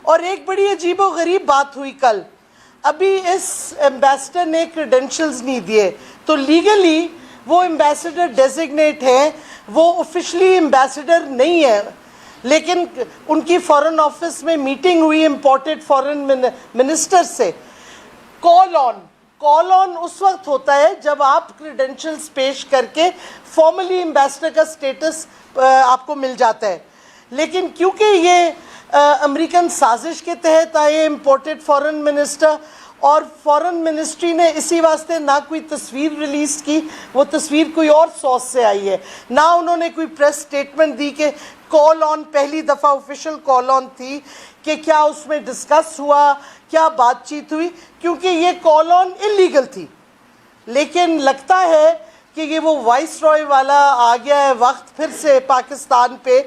اور ایک بڑی عجیب و غریب بات ہوئی کل، ابھی اس ایمبیسڈر نے کریڈنشلز نہیں دیے، تو لیگلی وہ ایمبیسڈر ڈیزگنیٹ ہیں، وہ آفیشلی ایمبیسڈر نہیں ہے، لیکن ان کی فارن آفس میں میٹنگ ہوئی امپورٹڈ فارن منسٹر سے۔ کال آن اس وقت ہوتا ہے جب آپ کریڈنشلز پیش کر کے فارملی ایمبیسڈر کا سٹیٹس آپ کو مل جاتا ہے، لیکن کیونکہ یہ امریکن سازش کے تحت آئے امپورٹڈ فارن منسٹر، اور فارن منسٹری نے اسی واسطے نہ کوئی تصویر ریلیز کی، وہ تصویر کوئی اور سورس سے آئی ہے، نہ انہوں نے کوئی پریس سٹیٹمنٹ دی کہ کال آن پہلی دفعہ آفیشیل کال آن تھی، کہ کیا اس میں ڈسکس ہوا، کیا بات چیت ہوئی، کیونکہ یہ کال آن انلیگل تھی۔ لیکن لگتا ہے کہ یہ وہ وائس رائے والا آ گیا ہے وقت پھر سے پاکستان پہ،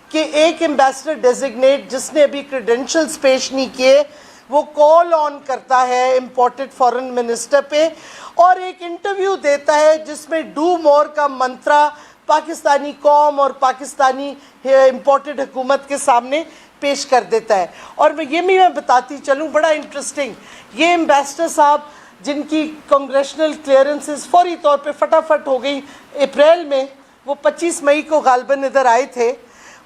کہ ایک ایمبیسڈر ڈیزگنیٹ جس نے ابھی کریڈنشلز پیش نہیں کیے، وہ کال آن کرتا ہے امپورٹڈ فارن منسٹر پہ، اور ایک انٹرویو دیتا ہے جس میں ڈو مور کا منترا پاکستانی قوم اور پاکستانی امپورٹڈ حکومت کے سامنے پیش کر دیتا ہے۔ اور یہ بھی میں بتاتی چلوں، بڑا انٹرسٹنگ، یہ ایمبیسڈر صاحب جن کی کنگریشنل کلیئرنسز فوری طور پہ فٹافٹ ہو گئی اپریل میں، وہ 25 مئی کو غالباً ادھر آئے تھے،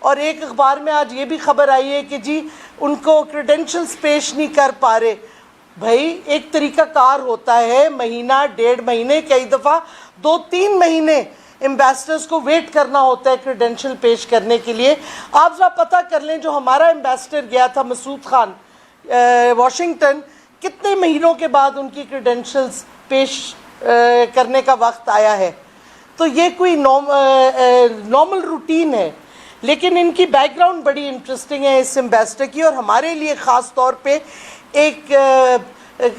اور ایک اخبار میں آج یہ بھی خبر آئی ہے کہ جی ان کو کریڈنشلز پیش نہیں کر پا رہے۔ بھائی ایک طریقہ کار ہوتا ہے، مہینہ 1.5 مہینے، کئی دفعہ 2-3 مہینے ایمبیسڈرز کو ویٹ کرنا ہوتا ہے کریڈنشل پیش کرنے کے لیے۔ آپ ذرا پتہ کر لیں، جو ہمارا ایمبیسڈر گیا تھا مسعود خان واشنگٹن، کتنے مہینوں کے بعد ان کی کریڈنشلز پیش کرنے کا وقت آیا ہے۔ تو یہ کوئی نارمل روٹین ہے، لیکن ان کی بیک گراؤنڈ بڑی انٹرسٹنگ ہے اس ایمبیسڈر کی، اور ہمارے لیے خاص طور پہ ایک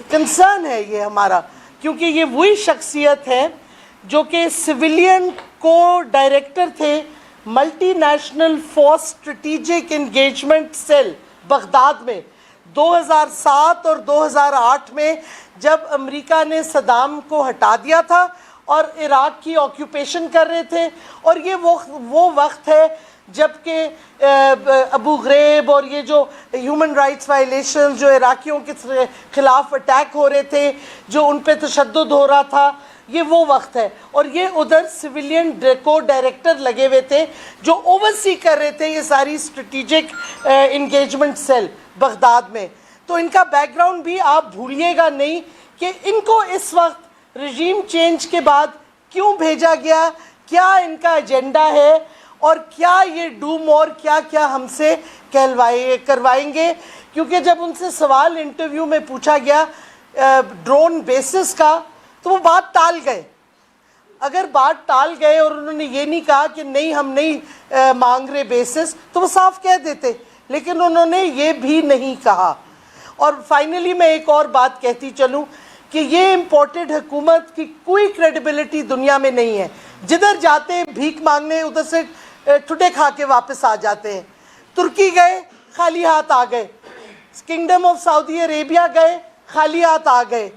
کنسرن ہے یہ ہمارا، کیونکہ یہ وہی شخصیت ہے جو کہ سویلین کو ڈائریکٹر تھے multi national force strategic engagement cell Baghdad میں 2007 اور 2008 میں، جب امریکہ نے صدام کو ہٹا دیا تھا اور عراق کی آکیوپیشن کر رہے تھے، اور یہ وہ وقت ہے جب کہ ابو غریب اور یہ جو ہیومن رائٹس وائلیشن جو عراقیوں کے خلاف اٹیک ہو رہے تھے، جو ان پہ تشدد ہو رہا تھا، یہ وہ وقت ہے، اور یہ ادھر سویلین کو ڈائریکٹر لگے ہوئے تھے جو اوورسی کر رہے تھے یہ ساری اسٹریٹجک انگیجمنٹ سیل بغداد میں۔ تو ان کا بیک گراؤنڈ بھی آپ بھولیے گا نہیں کہ ان کو اس وقت رجیم چینج کے بعد کیوں بھیجا گیا، کیا ان کا ایجنڈا ہے، اور کیا یہ ڈو مور کیا کیا ہم سے کروائیں گے۔ کیونکہ جب ان سے سوال انٹرویو میں پوچھا گیا ڈرون بیسس کا، تو وہ بات ٹال گئے۔ اگر بات ٹال گئے اور انہوں نے یہ نہیں کہا کہ نہیں ہم نہیں مانگ رہے بیسس، تو وہ صاف کہہ دیتے، لیکن انہوں نے یہ بھی نہیں کہا۔ اور فائنلی میں ایک اور بات کہتی چلوں کہ یہ امپورٹڈ حکومت کی کوئی کریڈیبلٹی دنیا میں نہیں ہے، جدھر جاتے ہیں بھیک مانگنے، ادھر سے ٹھٹے کھا کے واپس آ جاتے ہیں۔ ترکی گئے خالی ہاتھ آ گئے، کنگڈم آف سعودی عربیہ گئے خالی ہاتھ آ گئے،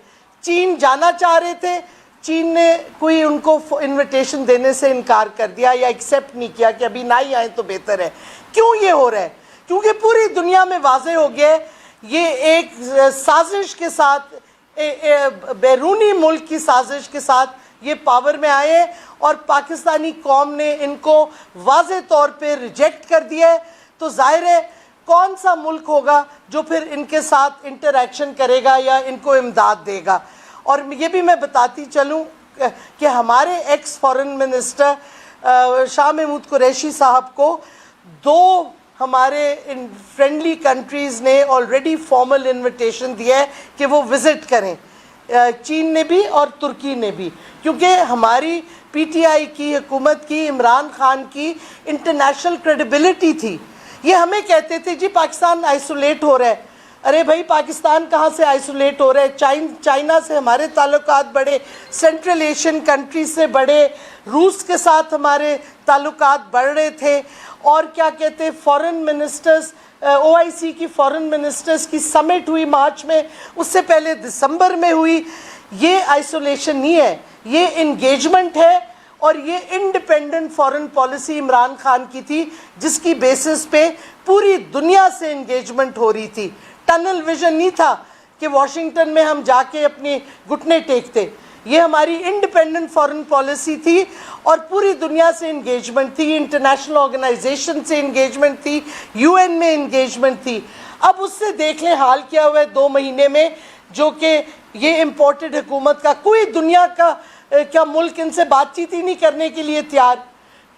چین جانا چاہ رہے تھے، چین نے کوئی ان کو انویٹیشن دینے سے انکار کر دیا یا ایکسیپٹ نہیں کیا کہ ابھی نہ ہی آئیں تو بہتر ہے۔ کیوں یہ ہو رہا ہے؟ کیونکہ پوری دنیا میں واضح ہو گیا ہے یہ ایک سازش کے ساتھ، بیرونی ملک کی سازش کے ساتھ یہ پاور میں آئے ہیں، اور پاکستانی قوم نے ان کو واضح طور پہ ریجیکٹ کر دیا ہے۔ تو ظاہر ہے کون سا ملک ہوگا جو پھر ان کے ساتھ انٹریکشن کرے گا یا ان کو امداد دے گا۔ اور یہ بھی میں بتاتی چلوں کہ ہمارے x foreign minister Shah Mahmood Qureshi صاحب کو 2 ہمارے فرینڈلی کنٹریز نے آلریڈی فارمل انویٹیشن دیا ہے کہ وہ وزٹ کریں، چین نے بھی اور ترکی نے بھی، کیونکہ ہماری پی ٹی آئی کی حکومت کی، عمران خان کی انٹرنیشنل کریڈیبلٹی تھی۔ یہ ہمیں کہتے تھے جی پاکستان آئسولیٹ ہو رہا ہے۔ ارے بھائی پاکستان کہاں سے آئسولیٹ ہو رہا ہے؟ چائنا سے ہمارے تعلقات بڑھے، سینٹرل ایشین کنٹریز سے بڑھے، روس کے ساتھ ہمارے تعلقات بڑھ رہے تھے، اور کیا کہتے فارن منسٹرز، OIC کی فارن منسٹرز کی سمٹ ہوئی مارچ میں، اس سے پہلے دسمبر میں ہوئی۔ یہ آئسولیشن نہیں ہے، یہ انگیجمنٹ ہے، اور یہ independent foreign policy Imran Khan کی تھی جس کی بیسس پہ پوری دنیا سے انگیجمنٹ ہو رہی تھی. ٹنل ویژن نہیں تھا کہ واشنگٹن میں ہم جا کے اپنے گھٹنے ٹیکتے. یہ ہماری انڈیپینڈنٹ فارن پالیسی تھی اور پوری دنیا سے انگیجمنٹ تھی, انٹرنیشنل آرگنائزیشن سے انگیجمنٹ تھی, UN میں انگیجمنٹ تھی. اب اس سے دیکھ لیں حال کیا ہوا ہے 2 مہینے میں, جو کہ یہ امپورٹڈ حکومت کا کوئی دنیا کا کیا ملک ان سے بات چیت ہی نہیں کرنے کے لیے تیار,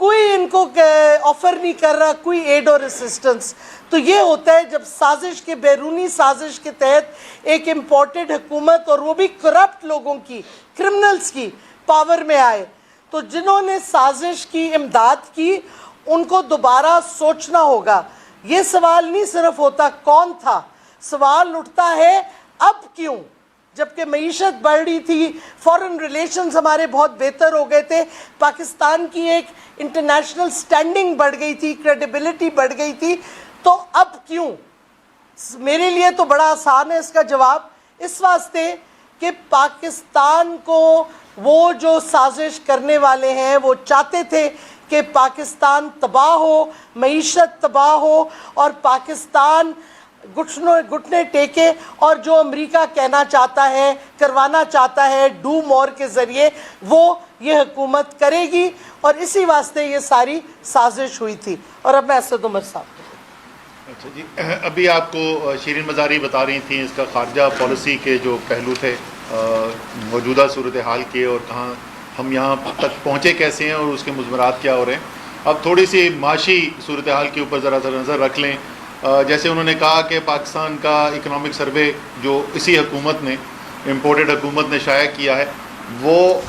کوئی ان کو آفر نہیں کر رہا, کوئی ایڈ اور اسسٹنس. تو یہ ہوتا ہے جب سازش کے, بیرونی سازش کے تحت ایک امپورٹڈ حکومت اور وہ بھی کرپٹ لوگوں کی, کرمنلز کی پاور میں آئے, تو جنہوں نے سازش کی, امداد کی, ان کو دوبارہ سوچنا ہوگا. یہ سوال نہیں صرف ہوتا کون تھا, سوال اٹھتا ہے اب کیوں, جبکہ معیشت بڑھ رہی تھی, فارن ریلیشنز ہمارے بہت بہتر ہو گئے تھے, پاکستان کی ایک انٹرنیشنل سٹینڈنگ بڑھ گئی تھی, کریڈیبلٹی بڑھ گئی تھی, تو اب کیوں؟ میرے لیے تو بڑا آسان ہے اس کا جواب, اس واسطے کہ پاکستان کو وہ جو سازش کرنے والے ہیں وہ چاہتے تھے کہ پاکستان تباہ ہو, معیشت تباہ ہو اور پاکستان گھٹنے ٹیکے, اور جو امریکہ کہنا چاہتا ہے, کروانا چاہتا ہے ڈو مور کے ذریعے, وہ یہ حکومت کرے گی, اور اسی واسطے یہ ساری سازش ہوئی تھی. اور اب میں اسد عمر صاحب. اچھا جی, ابھی آپ کو شیرین مزاری بتا رہی تھیں اس کا خارجہ پالیسی کے جو پہلو تھے موجودہ صورتحال کے, اور کہاں ہم یہاں تک پہنچے کیسے ہیں اور اس کے مضمرات کیا ہو رہے ہیں. اب تھوڑی سی معاشی صورتحال کے اوپر ذرا نظر رکھ لیں. جیسے انہوں نے کہا کہ پاکستان کا اکنامک سروے جو اسی حکومت نے, امپورٹڈ حکومت نے شائع کیا ہے, وہ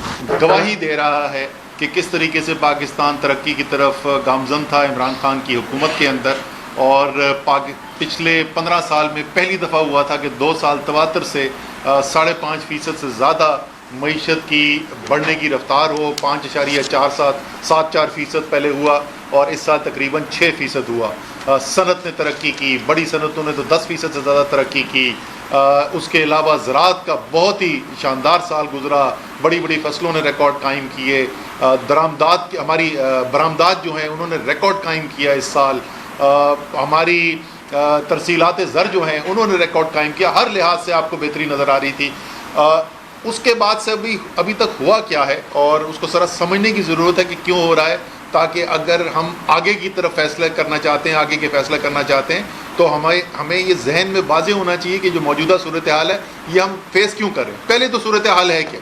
گواہی دے رہا ہے کہ کس طریقے سے پاکستان ترقی کی طرف گامزن تھا عمران خان کی حکومت کے اندر. اور پچھلے 15 سال میں پہلی دفعہ ہوا تھا کہ 2 سال تواتر سے 5.5% سے زیادہ معیشت کی بڑھنے کی رفتار ہو. 5.47% پہلے ہوا اور اس سال تقریباً 6% ہوا. صنعت نے ترقی کی, بڑی صنعتوں نے تو 10% سے زیادہ ترقی کی. اس کے علاوہ زراعت کا بہت ہی شاندار سال گزرا, بڑی بڑی فصلوں نے ریکارڈ قائم کیے. درآمدات کی ہماری برآمدات جو ہیں انہوں نے ریکارڈ قائم کیا اس سال. ہماری ترسیلات زر جو ہیں انہوں نے ریکارڈ قائم کیا. ہر لحاظ سے آپ کو بہتری نظر آ رہی تھی. اس کے بعد سے ابھی تک ہوا کیا ہے, اور اس کو ذرا سمجھنے کی ضرورت ہے کہ کیوں ہو رہا ہے, تاکہ اگر ہم آگے کی طرف فیصلہ کرنا چاہتے ہیں, آگے کے فیصلہ کرنا چاہتے ہیں, تو ہمیں یہ ذہن میں واضح ہونا چاہیے کہ جو موجودہ صورتحال ہے یہ ہم فیس کیوں کر رہے ہیں. پہلے تو صورتحال ہے کہ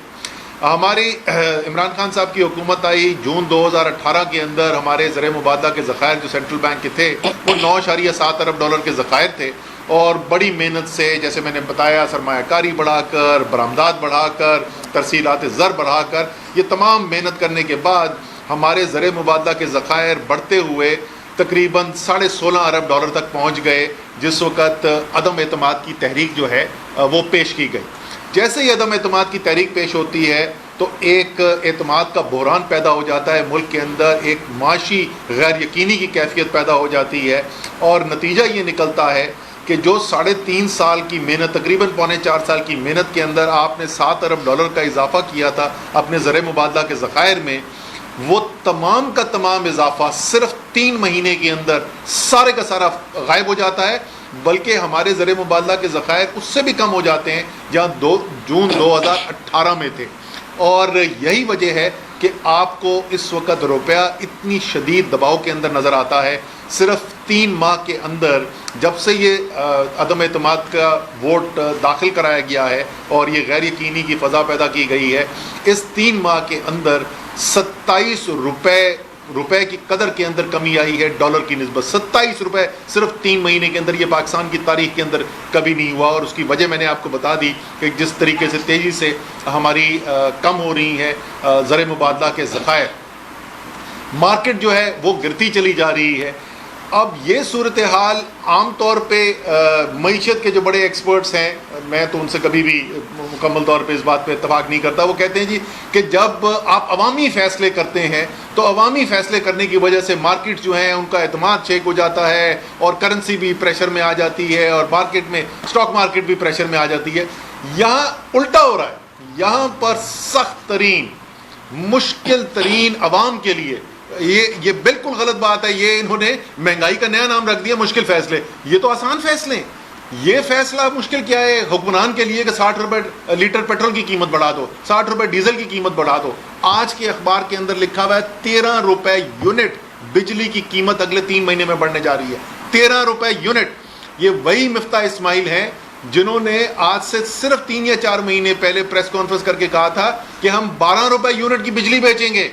ہماری عمران خان صاحب کی حکومت آئی جون 2018 کے اندر. ہمارے زر مبادلہ کے ذخائر جو سینٹرل بینک کے تھے وہ $9.7 ارب کے ذخائر تھے, اور بڑی محنت سے, جیسے میں نے بتایا, سرمایہ کاری بڑھا کر, برآمدات بڑھا کر, ترسیلات زر بڑھا کر, یہ تمام محنت کرنے کے بعد ہمارے زر مبادلہ کے ذخائر بڑھتے ہوئے تقریباً $16.5 ارب تک پہنچ گئے, جس وقت عدم اعتماد کی تحریک جو ہے وہ پیش کی گئی. جیسے ہی عدم اعتماد کی تحریک پیش ہوتی ہے تو ایک اعتماد کا بحران پیدا ہو جاتا ہے ملک کے اندر, ایک معاشی غیر یقینی کی کیفیت پیدا ہو جاتی ہے, اور نتیجہ یہ نکلتا ہے کہ جو 3.5 سال کی محنت, تقریباً 3.25 سال کی محنت کے اندر آپ نے $7 ارب کا اضافہ کیا تھا اپنے زر مبادلہ کے ذخائر میں, وہ تمام کا تمام اضافہ صرف 3 مہینے کے اندر سارے کا سارا غائب ہو جاتا ہے. بلکہ ہمارے زر مبادلہ کے ذخائر اس سے بھی کم ہو جاتے ہیں جہاں جون 2018 میں تھے. اور یہی وجہ ہے کہ آپ کو اس وقت روپیہ اتنی شدید دباؤ کے اندر نظر آتا ہے. صرف 3 ماہ کے اندر جب سے یہ عدم اعتماد کا ووٹ داخل کرایا گیا ہے اور یہ غیر یقینی کی فضا پیدا کی گئی ہے, اس 3 ماہ کے اندر 27 روپے کی قدر کے اندر کمی آئی ہے ڈالر کی نسبت. 27 روپے صرف 3 مہینے کے اندر, یہ پاکستان کی تاریخ کے اندر کبھی نہیں ہوا. اور اس کی وجہ میں نے آپ کو بتا دی کہ جس طریقے سے تیزی سے ہماری کم ہو رہی ہے زر مبادلہ کے ذخائر, مارکیٹ جو ہے وہ گرتی چلی جا رہی ہے. اب یہ صورتحال عام طور پہ معیشت کے جو بڑے ایکسپرٹس ہیں, میں تو ان سے کبھی بھی مکمل طور پہ اس بات پہ اتفاق نہیں کرتا, وہ کہتے ہیں جی کہ جب آپ عوامی فیصلے کرتے ہیں تو عوامی فیصلے کرنے کی وجہ سے مارکیٹ جو ہیں ان کا اعتماد چیک ہو جاتا ہے, اور کرنسی بھی پریشر میں آ جاتی ہے, اور مارکیٹ میں اسٹاک مارکیٹ بھی پریشر میں آ جاتی ہے. یہاں الٹا ہو رہا ہے. یہاں پر سخت ترین مشکل ترین عوام کے لیے یہ بالکل غلط بات ہے. یہ انہوں نے مہنگائی کا نیا نام رکھ دیا مشکل فیصلے. یہ تو آسان فیصلے ہیں. یہ فیصلہ مشکل کیا ہے حکمران کے لیے کہ 60 روپے لیٹر پیٹرول کی قیمت بڑھا دو, 60 روپے ڈیزل کی قیمت بڑھا دو. آج کے اخبار کے اندر لکھا ہوا ہے 13 روپے یونٹ بجلی کی قیمت اگلے 3 مہینے میں بڑھنے جا رہی ہے. 13 روپے یونٹ. یہ وہی مفتاح اسماعیل ہیں جنہوں نے آج سے صرف 3 یا 4 مہینے پہلے پریس کانفرنس کر کے کہا تھا کہ ہم 12 روپے یونٹ کی بجلی بیچیں گے.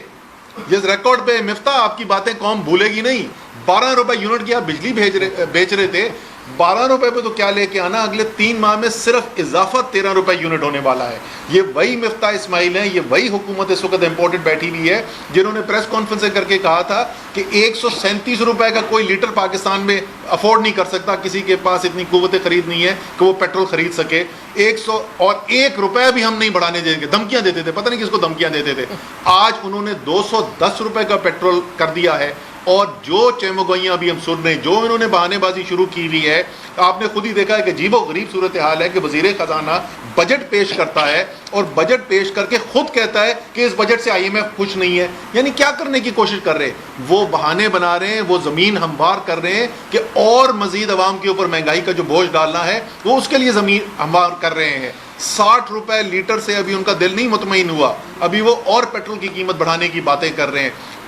یہ ریکارڈ پہ مفتاح, آپ کی باتیں قوم بھولے گی نہیں. 12 روپے یونٹ کی آپ بجلی بیچ رہے تھے. 12 روپے پہ تو کیا لے کے آنا, اگلے 3 ماہ میں صرف اضافہ 13 روپے یونٹ ہونے والا ہے. یہ وہی مفتاح اسماعیل ہیں, یہ وہی حکومت اس وقت امپورٹنٹ بیٹھی ہوئی ہے جنہوں نے پریس کانفرنس کر کے کہا تھا کہ 137 روپے کا کوئی لیٹر پاکستان میں افورڈ نہیں کر سکتا. کسی کے پاس اتنی قوت خرید نہیں ہے کہ وہ پیٹرول خرید سکے. 101 روپے بھی ہم نہیں بڑھانے دیں گے. دھمکیاں دیتے تھے, پتہ نہیں کس کو دھمکیاں دیتے تھے. آج انہوں نے 210 روپے کا پیٹرول کر دیا ہے. اور جو چیمگوئیاں ابھی ہم سن رہے ہیں, جو انہوں نے بہانے بازی شروع کی ہوئی ہے, آپ نے خود ہی دیکھا ہے کہ عجیب و غریب صورتحال ہے کہ وزیر خزانہ بجٹ پیش کرتا ہے اور بجٹ پیش کر کے خود کہتا ہے کہ اس بجٹ سے IMF خوش نہیں ہے. یعنی کیا کرنے کی کوشش کر رہے ہیں؟ وہ بہانے بنا رہے ہیں, وہ زمین ہموار کر رہے ہیں کہ اور مزید عوام کے اوپر مہنگائی کا جو بوجھ ڈالنا ہے وہ اس کے لیے زمین ہموار کر رہے ہیں. 60 روپے لیٹر سے ابھی ان کا دل نہیں مطمئن ہوا, ابھی وہ اور پیٹرول کی قیمت بڑھانے کی باتیں کر رہے ہیں.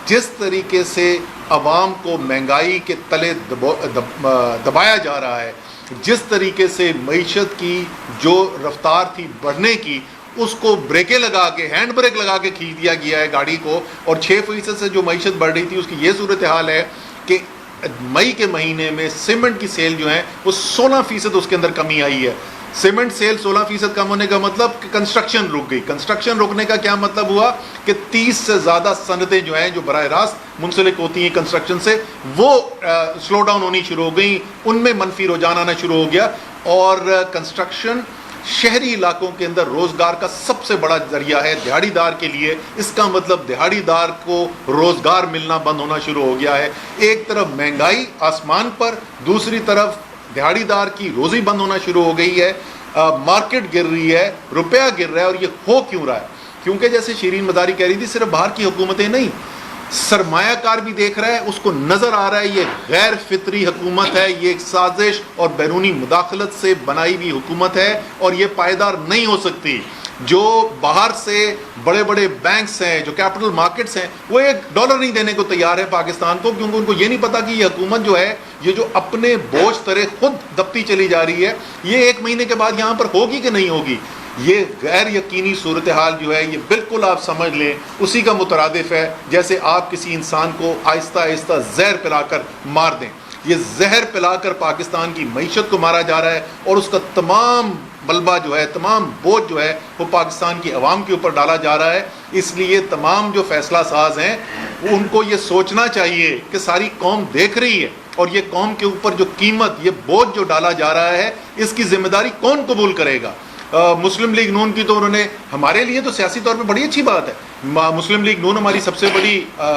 جس طریقے سے عوام کو مہنگائی کے تلے دبایا جا رہا ہے, جس طریقے سے معیشت کی جو رفتار تھی بڑھنے کی, اس کو بریکیں لگا کے, ہینڈ بریک لگا کے کھینچ دیا گیا ہے گاڑی کو. اور 6% سے جو معیشت بڑھ رہی تھی اس کی یہ صورتحال ہے کہ مئی کے مہینے میں سیمنٹ کی سیل جو ہیں وہ 16% اس کے اندر کمی آئی ہے. سیمنٹ سیل 16% کم ہونے کا مطلب کہ کنسٹرکشن رک گئی. کنسٹرکشن رکنے کا کیا مطلب ہوا کہ 30 سے زیادہ صنعتیں جو ہیں جو براہ راست منسلک ہوتی ہیں کنسٹرکشن سے, وہ سلو ڈاؤن ہونی شروع ہو گئی, ان میں منفی رجحان آنا شروع ہو گیا. اور کنسٹرکشن شہری علاقوں کے اندر روزگار کا سب سے بڑا ذریعہ ہے دیہڑی دار کے لیے. اس کا مطلب دیہڑی دار کو روزگار ملنا بند ہونا شروع ہو گیا ہے. ایک طرف مہنگائی آسمان پر, دوسری طرف دیہڑی دار کی روزی بند ہونا شروع ہو گئی ہے. مارکیٹ گر رہی ہے, روپیہ گر رہا ہے. اور یہ ہو کیوں رہا ہے؟ کیونکہ جیسے شیرین مداری کہہ رہی تھی, صرف باہر کی حکومتیں نہیں, سرمایہ کار بھی دیکھ رہا ہے, اس کو نظر آ رہا ہے یہ غیر فطری حکومت ہے, یہ ایک سازش اور بیرونی مداخلت سے بنائی ہوئی حکومت ہے اور یہ پائیدار نہیں ہو سکتی. جو باہر سے بڑے بڑے بینکس ہیں, جو کیپٹل مارکیٹس ہیں, وہ $1 نہیں دینے کو تیار ہے پاکستان کو, کیونکہ ان کو یہ نہیں پتا کہ یہ حکومت جو ہے, یہ جو اپنے بوجھ ترے خود دبتی چلی جا رہی ہے, یہ 1 مہینے کے بعد یہاں پر ہوگی کہ نہیں ہوگی. یہ غیر یقینی صورتحال جو ہے, یہ بالکل آپ سمجھ لیں اسی کا مترادف ہے جیسے آپ کسی انسان کو آہستہ آہستہ زہر پلا کر مار دیں. یہ زہر پلا کر پاکستان کی معیشت کو مارا جا رہا ہے اور اس کا تمام ملبہ جو ہے, تمام بوجھ جو ہے وہ پاکستان کی عوام کے اوپر ڈالا جا رہا ہے. اس لیے تمام جو فیصلہ ساز ہیں ان کو یہ سوچنا چاہیے کہ ساری قوم دیکھ رہی ہے اور یہ قوم کے اوپر جو قیمت, یہ بوجھ جو ڈالا جا رہا ہے, اس کی ذمہ داری کون قبول کرے گا؟ مسلم لیگ نون کی تو انہوں نے, ہمارے لیے تو سیاسی طور پہ بڑی اچھی بات ہے, مسلم لیگ نون ہماری سب سے بڑی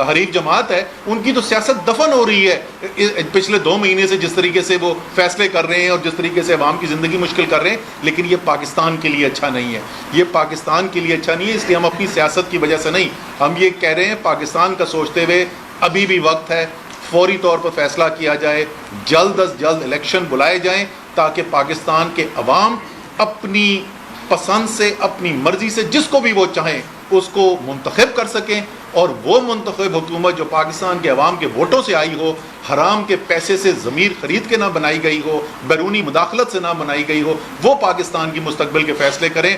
حریف جماعت ہے, ان کی تو سیاست دفن ہو رہی ہے پچھلے 2 مہینے سے, جس طریقے سے وہ فیصلے کر رہے ہیں اور جس طریقے سے عوام کی زندگی مشکل کر رہے ہیں. لیکن یہ پاکستان کے لیے اچھا نہیں ہے, یہ پاکستان کے لیے اچھا نہیں ہے. اس لیے ہم اپنی سیاست کی وجہ سے نہیں, ہم یہ کہہ رہے ہیں پاکستان کا سوچتے ہوئے ابھی بھی وقت ہے, فوری طور پر فیصلہ کیا جائے, جلد از جلد الیکشن بلائے جائیں تاکہ پاکستان کے عوام اپنی پسند سے, اپنی مرضی سے جس کو بھی وہ چاہیں اس کو منتخب کر سکیں. اور وہ منتخب حکومت جو پاکستان کے عوام کے ووٹوں سے آئی ہو, حرام کے پیسے سے ضمیر خرید کے نہ بنائی گئی ہو, بیرونی مداخلت سے نہ بنائی گئی ہو, وہ پاکستان کی مستقبل کے فیصلے کریں.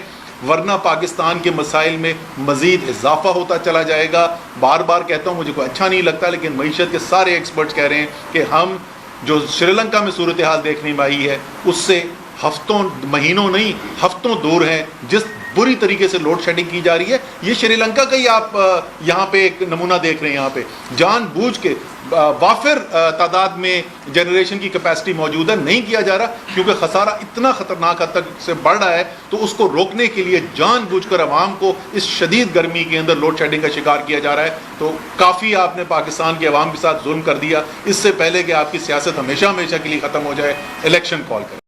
ورنہ پاکستان کے مسائل میں مزید اضافہ ہوتا چلا جائے گا. بار بار کہتا ہوں, مجھے کوئی اچھا نہیں لگتا, لیکن معیشت کے سارے ایکسپرٹس کہہ رہے ہیں کہ ہم جو سری لنکا میں صورتحال دیکھنے میں آئی ہے اس سے ہفتوں, مہینوں نہیں, ہفتوں دور ہیں. جس بری طریقے سے لوڈ شیڈنگ کی جا رہی ہے, یہ شری لنکا کا ہی آپ یہاں پہ ایک نمونہ دیکھ رہے ہیں. یہاں پہ جان بوجھ کے وافر تعداد میں جنریشن کی کیپیسٹی موجود ہے, نہیں کیا جا رہا کیونکہ خسارہ اتنا خطرناک حد تک سے بڑھ رہا ہے. تو اس کو روکنے کے لیے جان بوجھ کر عوام کو اس شدید گرمی کے اندر لوڈ شیڈنگ کا شکار کیا جا رہا ہے. تو کافی آپ نے پاکستان کے عوام کے ساتھ ظلم کر دیا. اس سے پہلے کہ آپ کی سیاست ہمیشہ ہمیشہ کے لیے ختم ہو جائے, الیکشن کال کریں.